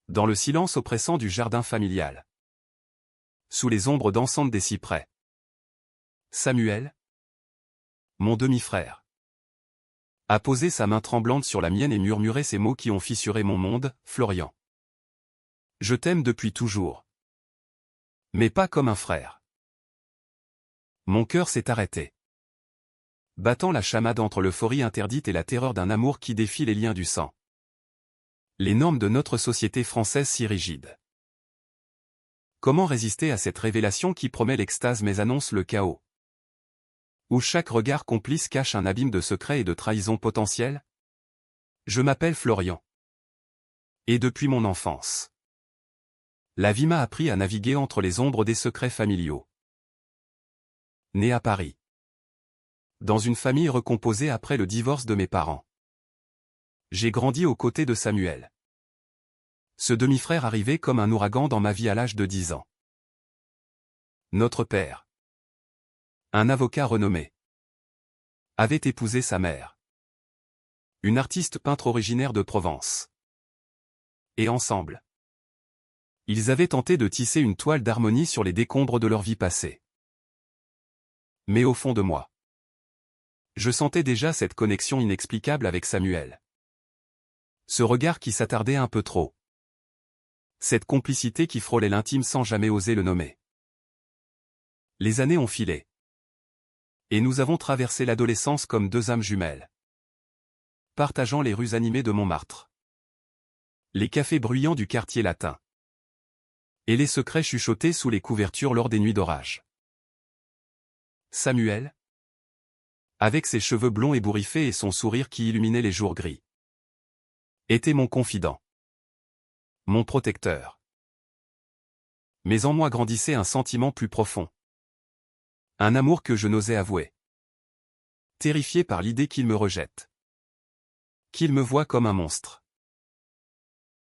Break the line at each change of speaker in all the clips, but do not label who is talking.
Dans le silence oppressant du jardin familial. Sous les ombres dansantes des cyprès. Samuel, mon demi-frère, a posé sa main tremblante sur la mienne et murmuré ces mots qui ont fissuré mon monde, Florian. Je t'aime depuis toujours. Mais pas comme un frère. Mon cœur s'est arrêté. Battant la chamade entre l'euphorie interdite et la terreur d'un amour qui défie les liens du sang. Les normes de notre société française si rigides. Comment résister à cette révélation qui promet l'extase mais annonce le chaos? Où chaque regard complice cache un abîme de secrets et de trahisons potentielles? Je m'appelle Florian. Et depuis mon enfance, la vie m'a appris à naviguer entre les ombres des secrets familiaux. Né à Paris. Dans une famille recomposée après le divorce de mes parents. J'ai grandi aux côtés de Samuel. Ce demi-frère arrivé comme un ouragan dans ma vie à l'âge de 10 ans. Notre père, un avocat renommé, avait épousé sa mère, une artiste peintre originaire de Provence. Et ensemble, ils avaient tenté de tisser une toile d'harmonie sur les décombres de leur vie passée. Mais au fond de moi, je sentais déjà cette connexion inexplicable avec Samuel. Ce regard qui s'attardait un peu trop. Cette complicité qui frôlait l'intime sans jamais oser le nommer. Les années ont filé. Et nous avons traversé l'adolescence comme deux âmes jumelles. Partageant les rues animées de Montmartre. Les cafés bruyants du quartier latin. Et les secrets chuchotés sous les couvertures lors des nuits d'orage. Samuel, avec ses cheveux blonds ébouriffés et son sourire qui illuminait les jours gris, était mon confident. Mon protecteur. Mais en moi grandissait un sentiment plus profond. Un amour que je n'osais avouer. Terrifié par l'idée qu'il me rejette. Qu'il me voit comme un monstre.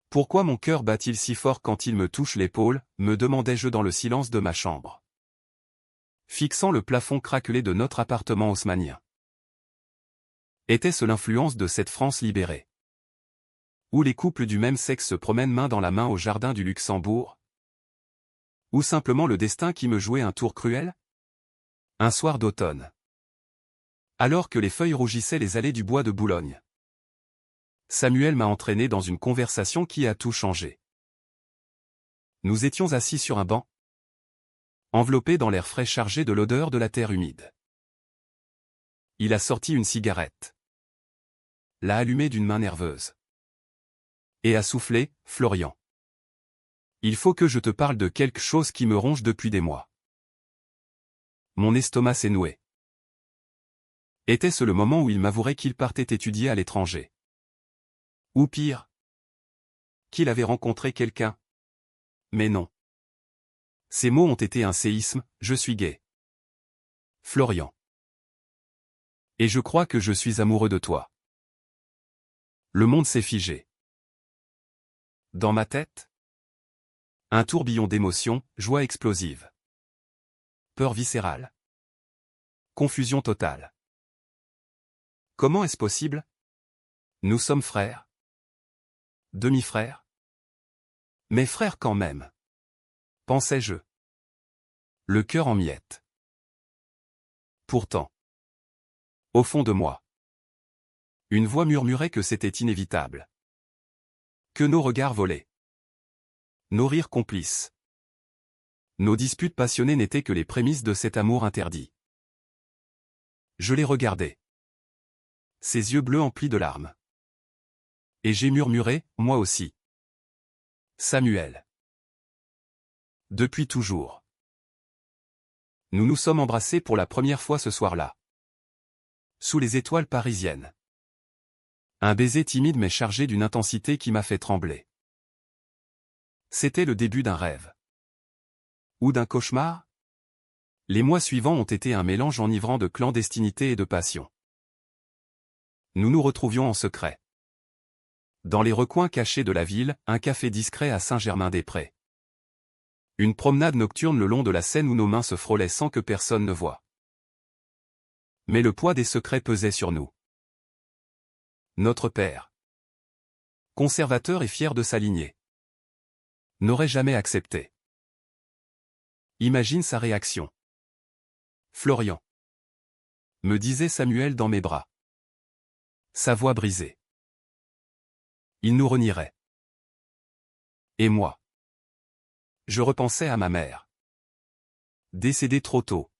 Pourquoi mon cœur bat-il si fort quand il me touche l'épaule, me demandais-je dans le silence de ma chambre. Fixant le plafond craquelé de notre appartement haussmannien. Était-ce l'influence de cette France libérée? Où les couples du même sexe se promènent main dans la main au jardin du Luxembourg? Ou simplement le destin qui me jouait un tour cruel? Un soir d'automne. Alors que les feuilles rougissaient les allées du bois de Boulogne. Samuel m'a entraîné dans une conversation qui a tout changé. Nous étions assis sur un banc, enveloppés dans l'air frais chargé de l'odeur de la terre humide. Il a sorti une cigarette. L'a allumée d'une main nerveuse. Et a soufflé, « Florian. Il faut que je te parle de quelque chose qui me ronge depuis des mois. » Mon estomac s'est noué. Était-ce le moment où il m'avouerait qu'il partait étudier à l'étranger? Ou pire, qu'il avait rencontré quelqu'un? Mais non. Ces mots ont été un séisme, je suis gay. Florian. Et je crois que je suis amoureux de toi. Le monde s'est figé. Dans ma tête, un tourbillon d'émotions, joie explosive. Peur viscérale. Confusion totale. Comment est-ce possible? Nous sommes frères. Demi-frères. Mais frères quand même. Pensais-je. Le cœur en miettes. Pourtant. Au fond de moi. Une voix murmurait que c'était inévitable. Que nos regards volaient. Nos rires complices. Nos disputes passionnées n'étaient que les prémices de cet amour interdit. Je les regardais. Ses yeux bleus emplis de larmes. Et j'ai murmuré, moi aussi. Samuel. Depuis toujours. Nous nous sommes embrassés pour la première fois ce soir-là. Sous les étoiles parisiennes. Un baiser timide mais chargé d'une intensité qui m'a fait trembler. C'était le début d'un rêve. Ou d'un cauchemar? Les mois suivants ont été un mélange enivrant de clandestinité et de passion. Nous nous retrouvions en secret. Dans les recoins cachés de la ville, un café discret à Saint-Germain-des-Prés. Une promenade nocturne le long de la Seine où nos mains se frôlaient sans que personne ne voie. Mais le poids des secrets pesait sur nous. Notre père. Conservateur et fier de sa lignée. N'aurait jamais accepté. Imagine sa réaction. Florian. Me disait Samuel dans mes bras. Sa voix brisée. Il nous renierait. Et moi. Je repensais à ma mère. Décédée trop tôt.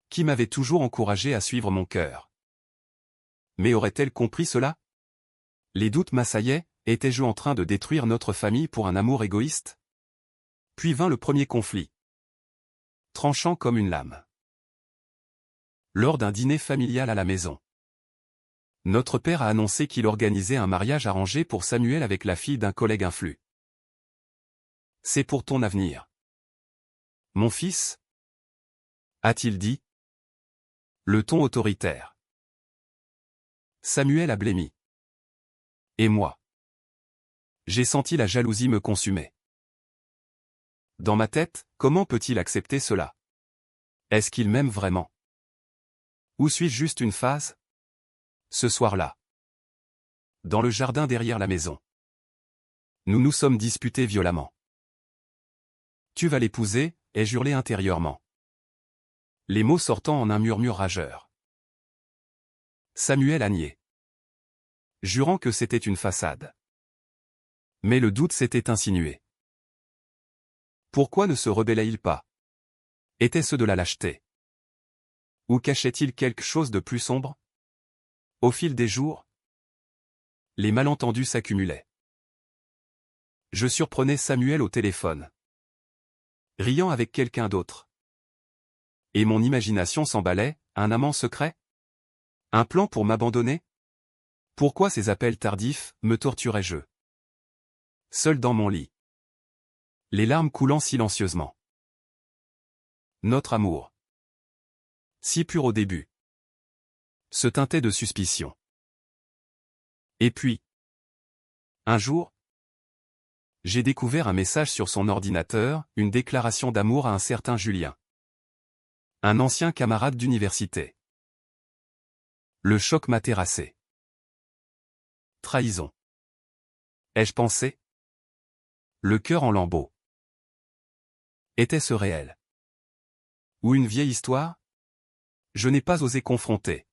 Qui m'avait toujours encouragé à suivre mon cœur. Mais aurait-elle compris cela? Les doutes m'assaillaient, étais-je en train de détruire notre famille pour un amour égoïste? Puis vint le premier conflit. Tranchant comme une lame. Lors d'un dîner familial à la maison. Notre père a annoncé qu'il organisait un mariage arrangé pour Samuel avec la fille d'un collègue influent. C'est pour ton avenir. Mon fils? A-t-il dit? Le ton autoritaire. Samuel a blêmi. Et moi? J'ai senti la jalousie me consumer. Dans ma tête, comment peut-il accepter cela? Est-ce qu'il m'aime vraiment? Ou suis-je juste une phase? Ce soir-là. Dans le jardin derrière la maison. Nous nous sommes disputés violemment. Tu vas l'épouser, ai-je hurlé intérieurement. Les mots sortant en un murmure rageur. Samuel a nié. Jurant que c'était une façade. Mais le doute s'était insinué. Pourquoi ne se rebellait-il pas? Était-ce de la lâcheté? Ou cachait-il quelque chose de plus sombre? Au fil des jours, les malentendus s'accumulaient. Je surprenais Samuel au téléphone. Riant avec quelqu'un d'autre. Et mon imagination s'emballait, un amant secret? Un plan pour m'abandonner? Pourquoi ces appels tardifs, me torturais-je? Seul dans mon lit. Les larmes coulant silencieusement. Notre amour. Si pur au début. Se teintait de suspicion. Et puis. Un jour. J'ai découvert un message sur son ordinateur, une déclaration d'amour à un certain Julien. Un ancien camarade d'université. Le choc m'a terrassé. Trahison. Ai-je pensé? Le cœur en lambeaux. Était-ce réel? Ou une vieille histoire? Je n'ai pas osé confronter.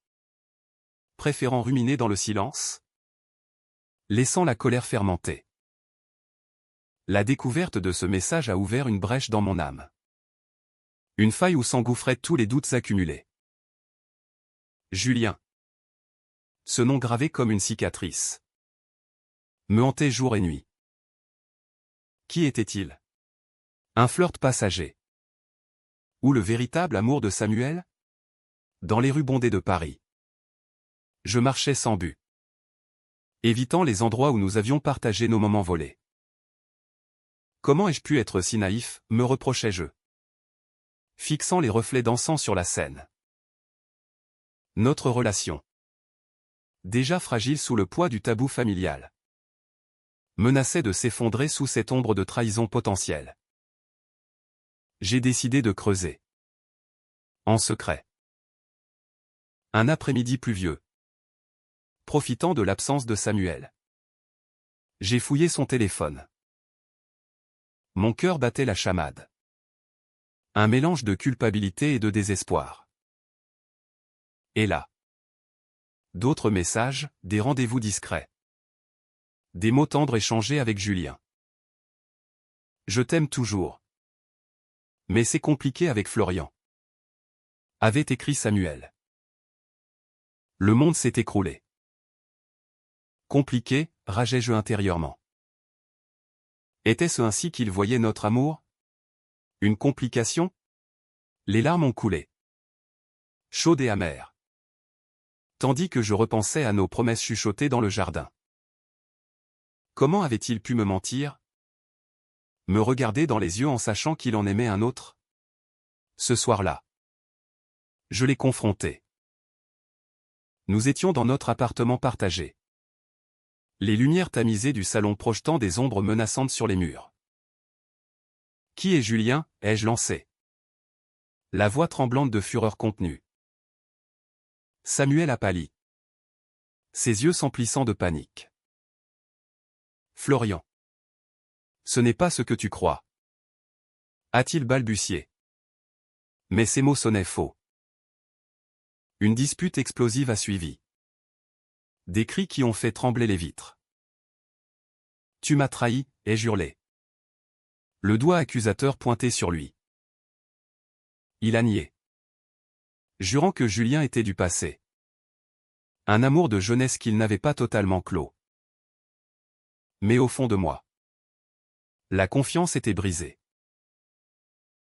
Préférant ruminer dans le silence. Laissant la colère fermenter. La découverte de ce message a ouvert une brèche dans mon âme. Une faille où s'engouffraient tous les doutes accumulés. Julien. Ce nom gravé comme une cicatrice. Me hantait jour et nuit. Qui était-il? Un flirt passager. Ou le véritable amour de Samuel? Dans les rues bondées de Paris. Je marchais sans but. Évitant les endroits où nous avions partagé nos moments volés. Comment ai-je pu être si naïf, me reprochais-je. Fixant les reflets dansants sur la scène. Notre relation. Déjà fragile sous le poids du tabou familial. Menaçait de s'effondrer sous cette ombre de trahison potentielle. J'ai décidé de creuser. En secret. Un après-midi pluvieux. Profitant de l'absence de Samuel. J'ai fouillé son téléphone. Mon cœur battait la chamade. Un mélange de culpabilité et de désespoir. Et là. D'autres messages, des rendez-vous discrets. Des mots tendres échangés avec Julien. Je t'aime toujours. Mais c'est compliqué avec Florian. Avait écrit Samuel. Le monde s'est écroulé. Compliqué, rageais-je intérieurement. Était-ce ainsi qu'il voyait notre amour? Une complication? Les larmes ont coulé. Chaudes et amères. Tandis que je repensais à nos promesses chuchotées dans le jardin. Comment avait-il pu me mentir? Me regarder dans les yeux en sachant qu'il en aimait un autre? Ce soir-là. Je l'ai confronté. Nous étions dans notre appartement partagé. Les lumières tamisées du salon projetant des ombres menaçantes sur les murs. Qui est Julien? Ai-je lancé. La voix tremblante de fureur contenue. Samuel a pâli. Ses yeux s'emplissant de panique. Florian. Ce n'est pas ce que tu crois. A-t-il balbutié. Mais ces mots sonnaient faux. Une dispute explosive a suivi. Des cris qui ont fait trembler les vitres. Tu m'as trahi, ai-je hurlé. Le doigt accusateur pointé sur lui. Il a nié. Jurant que Julien était du passé. Un amour de jeunesse qu'il n'avait pas totalement clos. Mais au fond de moi, la confiance était brisée.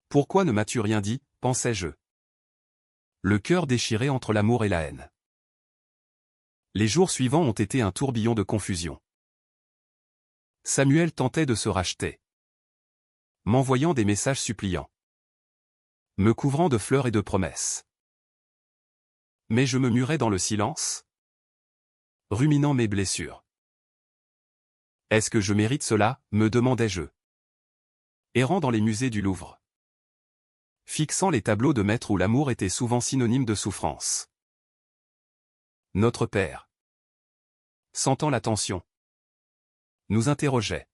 Pourquoi ne m'as-tu rien dit, pensais-je. Le cœur déchiré entre l'amour et la haine. Les jours suivants ont été un tourbillon de confusion. Samuel tentait de se racheter. M'envoyant des messages suppliants. Me couvrant de fleurs et de promesses. Mais je me murais dans le silence, ruminant mes blessures. Est-ce que je mérite cela, me demandais-je. Errant dans les musées du Louvre. Fixant les tableaux de maîtres où l'amour était souvent synonyme de souffrance. Notre père, sentant la tension, nous interrogeait.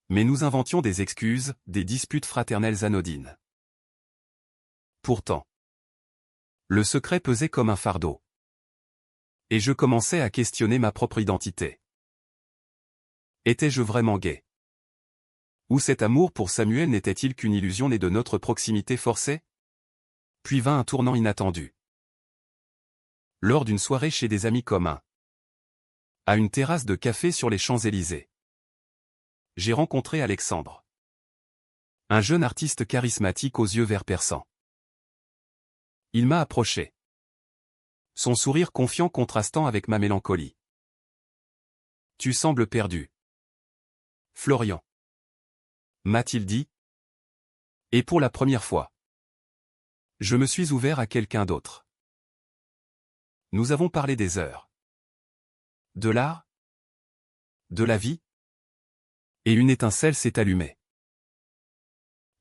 Mais nous inventions des excuses, des disputes fraternelles anodines. Pourtant, le secret pesait comme un fardeau. Et je commençais à questionner ma propre identité. Étais-je vraiment gay? Ou cet amour pour Samuel n'était-il qu'une illusion née de notre proximité forcée? Puis vint un tournant inattendu. Lors d'une soirée chez des amis communs. À une terrasse de café sur les Champs-Élysées. J'ai rencontré Alexandre. Un jeune artiste charismatique aux yeux verts perçants. Il m'a approché. Son sourire confiant contrastant avec ma mélancolie. Tu sembles perdu. Florian. M'a-t-il dit. Et pour la première fois. Je me suis ouvert à quelqu'un d'autre. Nous avons parlé des heures. De l'art. De la vie. Et une étincelle s'est allumée.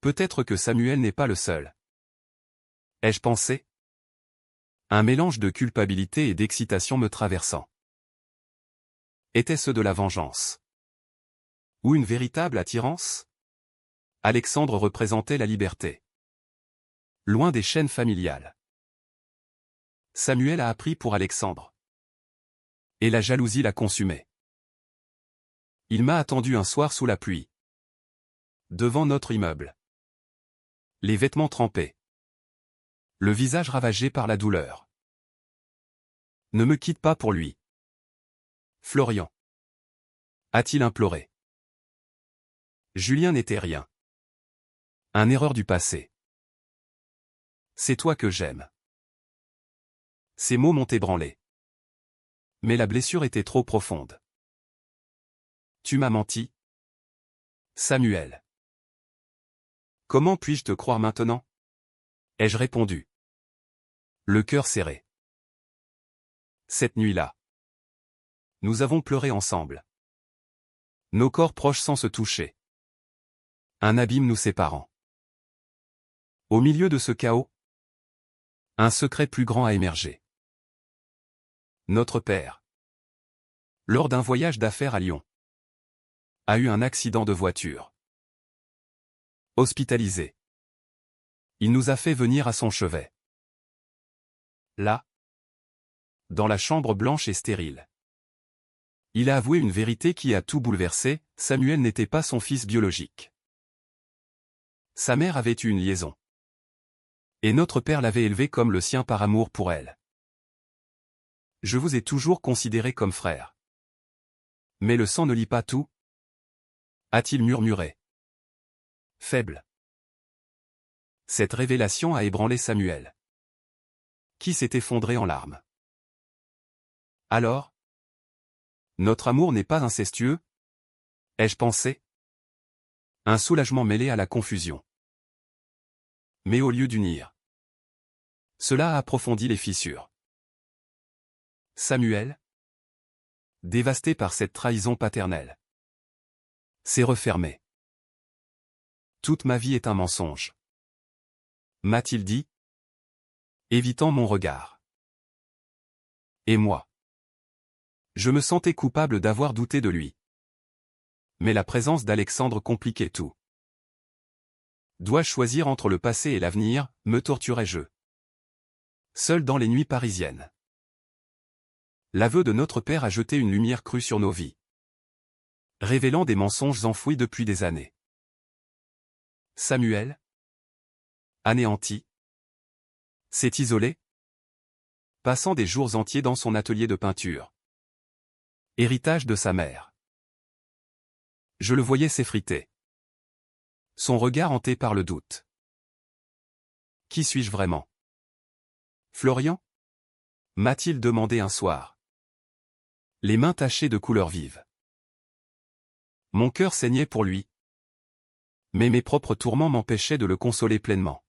Peut-être que Samuel n'est pas le seul. Ai-je pensé? Un mélange de culpabilité et d'excitation me traversant. Était-ce de la vengeance? Ou une véritable attirance? Alexandre représentait la liberté. Loin des chaînes familiales. Samuel a appris pour Alexandre. Et la jalousie l'a consumé. Il m'a attendu un soir sous la pluie. Devant notre immeuble. Les vêtements trempés. Le visage ravagé par la douleur. Ne me quitte pas pour lui. Florian. A-t-il imploré. Julien n'était rien. Un erreur du passé. C'est toi que j'aime. Ces mots m'ont ébranlé. Mais la blessure était trop profonde. Tu m'as menti. Samuel. Comment puis-je te croire maintenant? Ai-je répondu. Le cœur serré. Cette nuit-là. Nous avons pleuré ensemble. Nos corps proches sans se toucher. Un abîme nous séparant. Au milieu de ce chaos, un secret plus grand a émergé. Notre père, lors d'un voyage d'affaires à Lyon, a eu un accident de voiture. Hospitalisé. Il nous a fait venir à son chevet. Là, dans la chambre blanche et stérile. Il a avoué une vérité qui a tout bouleversé, Samuel n'était pas son fils biologique. Sa mère avait eu une liaison. Et notre père l'avait élevé comme le sien par amour pour elle. Je vous ai toujours considéré comme frère. Mais le sang ne lit pas tout, a-t-il murmuré. Faible. Cette révélation a ébranlé Samuel. Qui s'est effondré en larmes. Alors? Notre amour n'est pas incestueux? Ai-je pensé? Un soulagement mêlé à la confusion. Mais au lieu d'unir, cela a approfondi les fissures. Samuel, dévasté par cette trahison paternelle, s'est refermé. Toute ma vie est un mensonge. M'a-t-il dit, évitant mon regard. Et moi? Je me sentais coupable d'avoir douté de lui. Mais la présence d'Alexandre compliquait tout. Dois-je choisir entre le passé et l'avenir, me torturais-je. Seul dans les nuits parisiennes. L'aveu de notre père a jeté une lumière crue sur nos vies, révélant des mensonges enfouis depuis des années. Samuel, anéanti, s'est isolé, passant des jours entiers dans son atelier de peinture. Héritage de sa mère. Je le voyais s'effriter. Son regard hanté par le doute. Qui suis-je vraiment? Florian? M'a-t-il demandé un soir. Les mains tachées de couleurs vives. Mon cœur saignait pour lui. Mais mes propres tourments m'empêchaient de le consoler pleinement.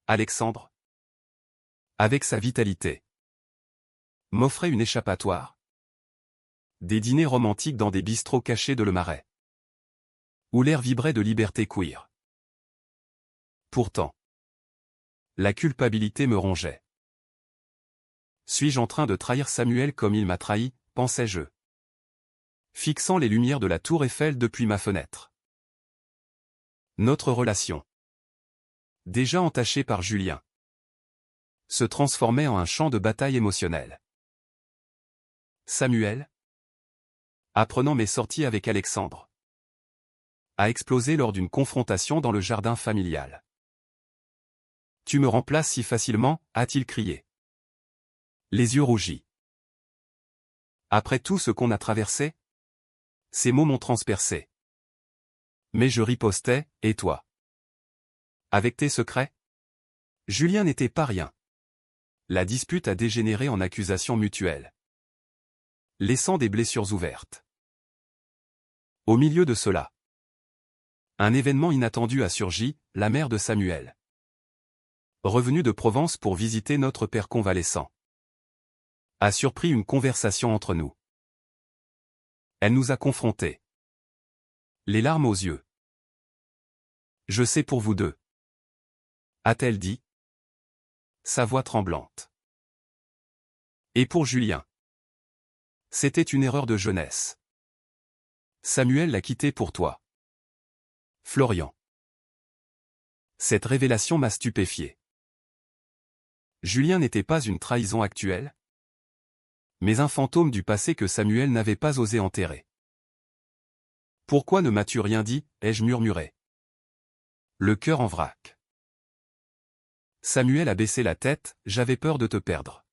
Alexandre, avec sa vitalité, m'offrait une échappatoire. Des dîners romantiques dans des bistrots cachés de Le Marais, où l'air vibrait de liberté queer. Pourtant, la culpabilité me rongeait. Suis-je en train de trahir Samuel comme il m'a trahi, pensais-je, fixant les lumières de la tour Eiffel depuis ma fenêtre. Notre relation, déjà entachée par Julien, se transformait en un champ de bataille émotionnel. Samuel, apprenant mes sorties avec Alexandre, a explosé lors d'une confrontation dans le jardin familial. « Tu me remplaces si facilement » a-t-il crié. Les yeux rougis. Après tout ce qu'on a traversé, ces mots m'ont transpercé. Mais je ripostais, et toi? Avec tes secrets? Julien n'était pas rien. La dispute a dégénéré en accusation mutuelle, laissant des blessures ouvertes. Au milieu de cela, un événement inattendu a surgi, la mère de Samuel, revenue de Provence pour visiter notre père convalescent, a surpris une conversation entre nous. Elle nous a confrontés, les larmes aux yeux. « Je sais pour vous deux, » a-t-elle dit, sa voix tremblante. Et pour Julien, c'était une erreur de jeunesse. Samuel l'a quitté pour toi. Florian. Cette révélation m'a stupéfié. Julien n'était pas une trahison actuelle, mais un fantôme du passé que Samuel n'avait pas osé enterrer. « Pourquoi ne m'as-tu rien dit » ai-je murmuré, le cœur en vrac. Samuel a baissé la tête, « J'avais peur de te perdre. »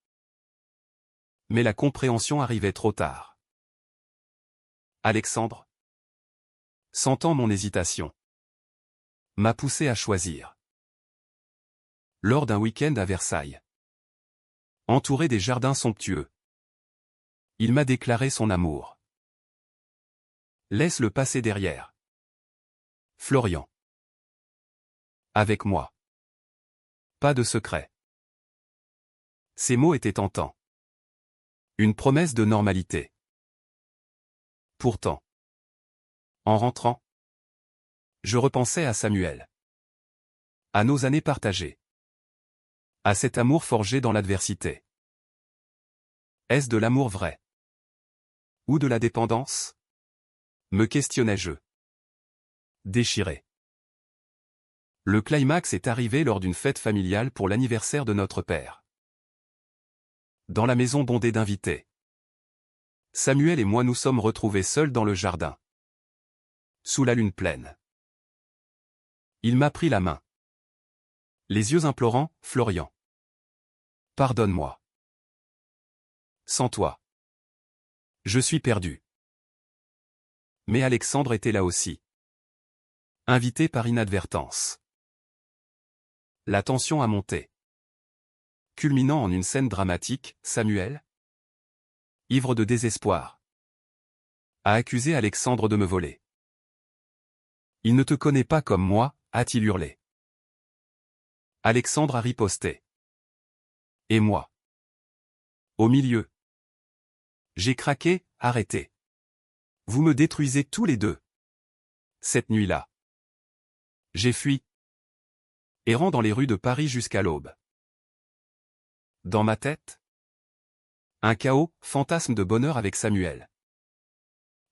Mais la compréhension arrivait trop tard. Alexandre, sentant mon hésitation, m'a poussé à choisir. Lors d'un week-end à Versailles, entouré des jardins somptueux, il m'a déclaré son amour. Laisse le passé derrière. Florian. Avec moi. Pas de secret. Ces mots étaient tentants. Une promesse de normalité. Pourtant, en rentrant, je repensais à Samuel, à nos années partagées, à cet amour forgé dans l'adversité. Est-ce de l'amour vrai? Ou de la dépendance? Me questionnais-je. Déchiré. Le climax est arrivé lors d'une fête familiale pour l'anniversaire de notre père. Dans la maison bondée d'invités, Samuel et moi nous sommes retrouvés seuls dans le jardin, sous la lune pleine. Il m'a pris la main, les yeux implorants, « Florian, pardonne-moi. Sans toi, je suis perdu. » Mais Alexandre était là aussi, invité par inadvertance. La tension a monté, culminant en une scène dramatique. Samuel, ivre de désespoir, a accusé Alexandre de me voler. « Il ne te connaît pas comme moi » a-t-il hurlé. Alexandre a riposté. Et moi, au milieu, j'ai craqué, arrêté. Vous me détruisez tous les deux. Cette nuit-là, j'ai fui, errant dans les rues de Paris jusqu'à l'aube. Dans ma tête, un chaos, fantasme de bonheur avec Samuel.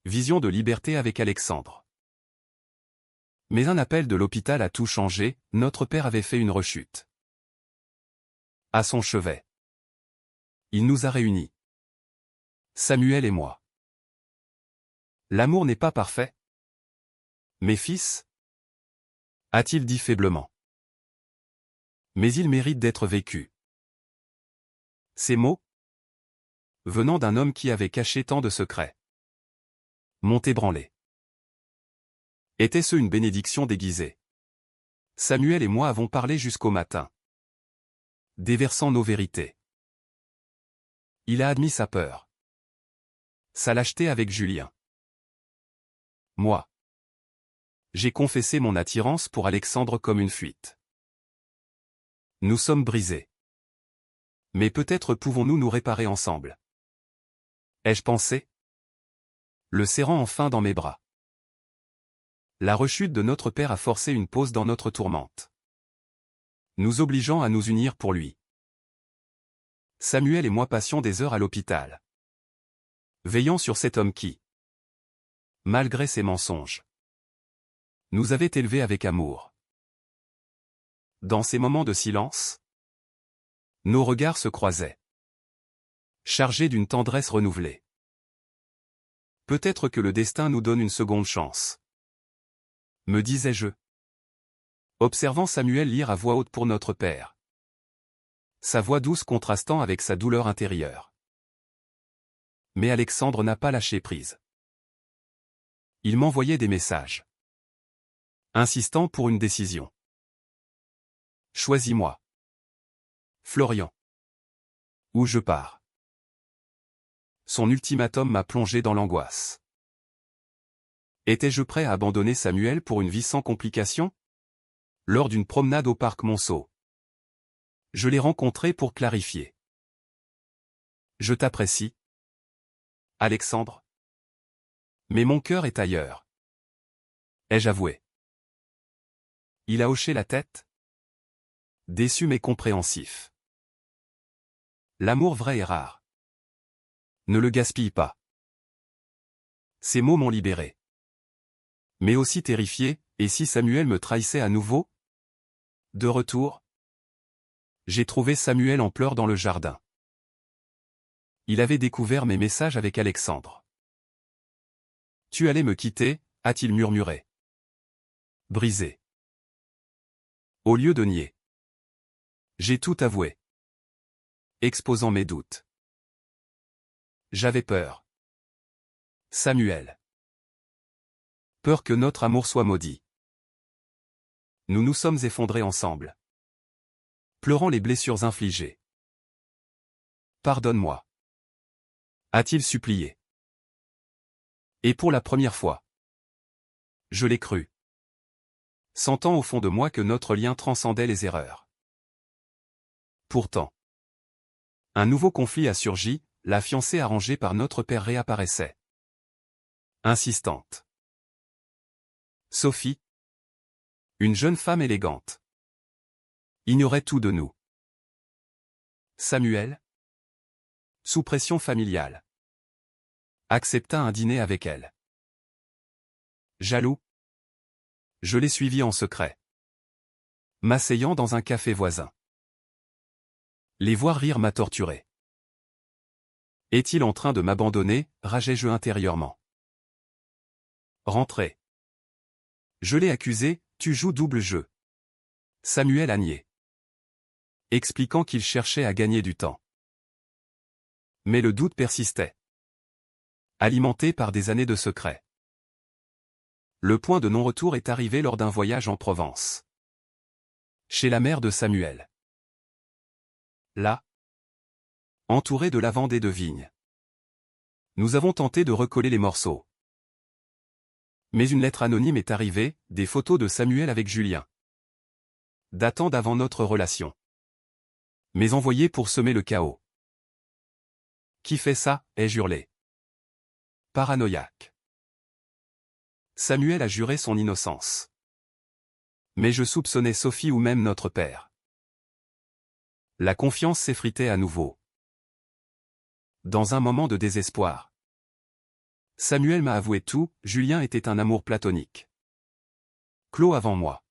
Vision de liberté avec Alexandre. Mais un appel de l'hôpital a tout changé, notre père avait fait une rechute. À son chevet. Il nous a réunis. Samuel et moi. L'amour n'est pas parfait. Mes fils, a-t-il dit faiblement. Mais il mérite d'être vécu. Ces mots, venant d'un homme qui avait caché tant de secrets, m'ont ébranlé. Était-ce une bénédiction déguisée? Samuel et moi avons parlé jusqu'au matin, déversant nos vérités. Il a admis sa peur, sa lâcheté avec Julien. Moi, j'ai confessé mon attirance pour Alexandre comme une fuite. Nous sommes brisés. Mais peut-être pouvons-nous nous réparer ensemble. Ai-je pensé? Le serrant enfin dans mes bras. La rechute de notre père a forcé une pause dans notre tourmente, nous obligeant à nous unir pour lui. Samuel et moi passions des heures à l'hôpital, veillant sur cet homme qui, malgré ses mensonges, nous avait élevés avec amour. Dans ces moments de silence, nos regards se croisaient, chargés d'une tendresse renouvelée. Peut-être que le destin nous donne une seconde chance, me disais-je, observant Samuel lire à voix haute pour notre père, sa voix douce contrastant avec sa douleur intérieure. Mais Alexandre n'a pas lâché prise. Il m'envoyait des messages, insistant pour une décision. Choisis-moi, Florian, ou je pars. Son ultimatum m'a plongé dans l'angoisse. Étais-je prêt à abandonner Samuel pour une vie sans complications? Lors d'une promenade au parc Monceau, je l'ai rencontré pour clarifier. Je t'apprécie, Alexandre. Mais mon cœur est ailleurs. Ai-je avoué? Il a hoché la tête, déçu mais compréhensif. L'amour vrai est rare. Ne le gaspille pas. Ces mots m'ont libéré. Mais aussi terrifié, et si Samuel me trahissait à nouveau? De retour, j'ai trouvé Samuel en pleurs dans le jardin. Il avait découvert mes messages avec Alexandre. Tu allais me quitter, a-t-il murmuré. Brisé. Au lieu de nier, j'ai tout avoué, exposant mes doutes. J'avais peur. Samuel. Peur que notre amour soit maudit. Nous nous sommes effondrés ensemble, pleurant les blessures infligées. Pardonne-moi, a-t-il supplié. Et pour la première fois, je l'ai cru, sentant au fond de moi que notre lien transcendait les erreurs. Pourtant, un nouveau conflit a surgi, la fiancée arrangée par notre père réapparaissait. Insistante. Sophie, une jeune femme élégante, ignorait tout de nous. Samuel, sous pression familiale, accepta un dîner avec elle. Jaloux, je l'ai suivi en secret, m'asseyant dans un café voisin. Les voir rire m'a torturé. Est-il en train de m'abandonner, rageais-je intérieurement. Rentrez. Je l'ai accusé, tu joues double jeu. Samuel a nié, expliquant qu'il cherchait à gagner du temps. Mais le doute persistait, alimenté par des années de secrets. Le point de non-retour est arrivé lors d'un voyage en Provence, chez la mère de Samuel. Là, entouré de lavande et de vignes, nous avons tenté de recoller les morceaux. Mais une lettre anonyme est arrivée, des photos de Samuel avec Julien, datant d'avant notre relation, mais envoyées pour semer le chaos. Qui fait ça? Ai-je hurlé. Paranoïaque. Samuel a juré son innocence. Mais je soupçonnais Sophie ou même notre père. La confiance s'effritait à nouveau. Dans un moment de désespoir, Samuel m'a avoué tout, Julien était un amour platonique. Clos avant moi.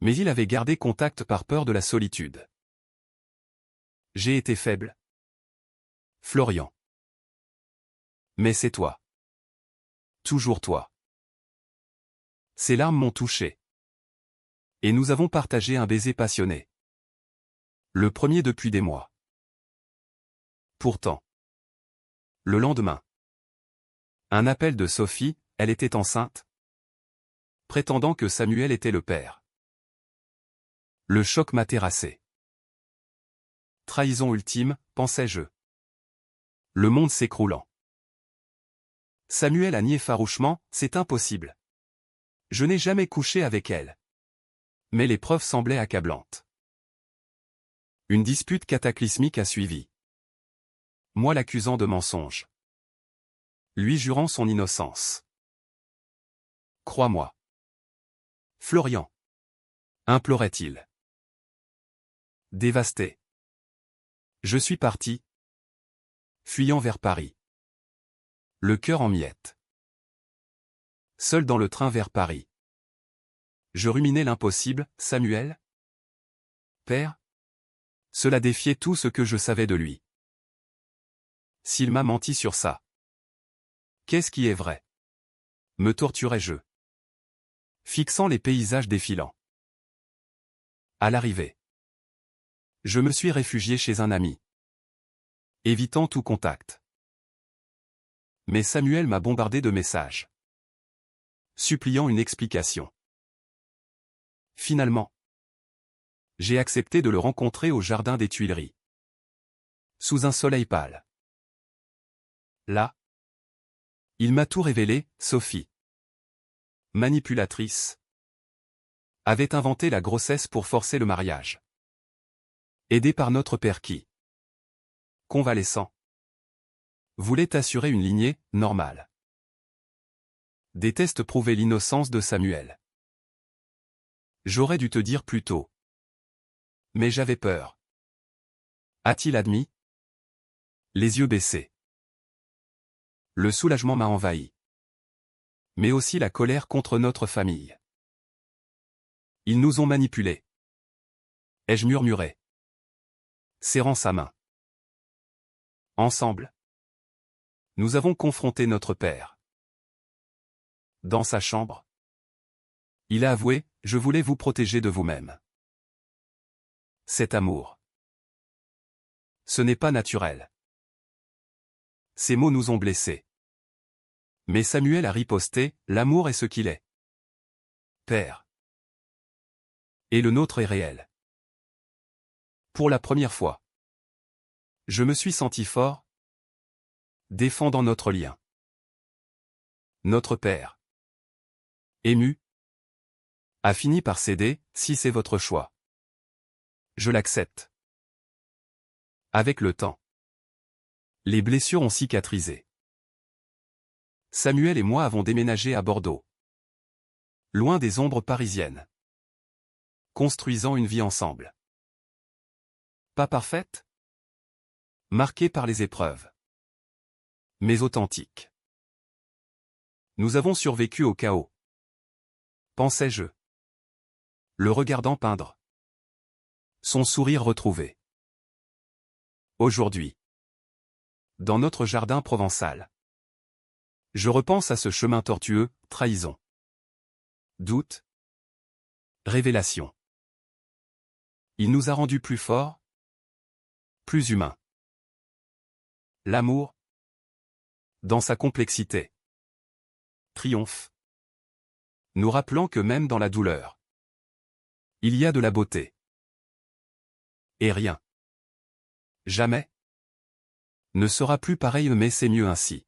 Mais il avait gardé contact par peur de la solitude. J'ai été faible. Florian. Mais c'est toi. Toujours toi. Ses larmes m'ont touché. Et nous avons partagé un baiser passionné. Le premier depuis des mois. Pourtant. Le lendemain. Un appel de Sophie, elle était enceinte. Prétendant que Samuel était le père. Le choc m'a terrassé. Trahison ultime, pensais-je. Le monde s'écroulant. Samuel a nié farouchement, c'est impossible. Je n'ai jamais couché avec elle. Mais les preuves semblaient accablantes. Une dispute cataclysmique a suivi. Moi l'accusant de mensonge. Lui jurant son innocence. Crois-moi. Florian. Implorait-il. Dévasté. Je suis parti. Fuyant vers Paris. Le cœur en miettes. Seul dans le train vers Paris. Je ruminais l'impossible, Samuel? Père? Cela défiait tout ce que je savais de lui. S'il m'a menti sur ça. Qu'est-ce qui est vrai? Me torturais-je? Fixant les paysages défilants. À l'arrivée. Je me suis réfugié chez un ami. Évitant tout contact. Mais Samuel m'a bombardé de messages. Suppliant une explication. Finalement. J'ai accepté de le rencontrer au jardin des Tuileries. Sous un soleil pâle. Là. Il m'a tout révélé, Sophie. Manipulatrice. Avait inventé la grossesse pour forcer le mariage. Aidé par notre père qui, convalescent, voulait assurer une lignée normale. Des tests prouvaient l'innocence de Samuel. J'aurais dû te dire plus tôt. Mais j'avais peur. A-t-il admis? Les yeux baissés. Le soulagement m'a envahi. Mais aussi la colère contre notre famille. Ils nous ont manipulés. Ai-je murmuré, serrant sa main. Ensemble. Nous avons confronté notre père. Dans sa chambre. Il a avoué, je voulais vous protéger de vous-même. Cet amour. Ce n'est pas naturel. Ces mots nous ont blessés. Mais Samuel a riposté, l'amour est ce qu'il est. Père. Et le nôtre est réel. Pour la première fois. Je me suis senti fort. Défendant notre lien. Notre père. Ému. A fini par céder, si c'est votre choix. Je l'accepte. Avec le temps. Les blessures ont cicatrisé. Samuel et moi avons déménagé à Bordeaux. Loin des ombres parisiennes. Construisant une vie ensemble. Pas parfaite? Marquée par les épreuves. Mais authentique. Nous avons survécu au chaos. Pensais-je. Le regardant peindre. Son sourire retrouvé. Aujourd'hui. Dans notre jardin provençal. Je repense à ce chemin tortueux, trahison. Doute. Révélation. Il nous a rendus plus forts. Plus humains. L'amour. Dans sa complexité. Triomphe. Nous rappelant que même dans la douleur. Il y a de la beauté. Et rien. Jamais. Ne sera plus pareil mais c'est mieux ainsi.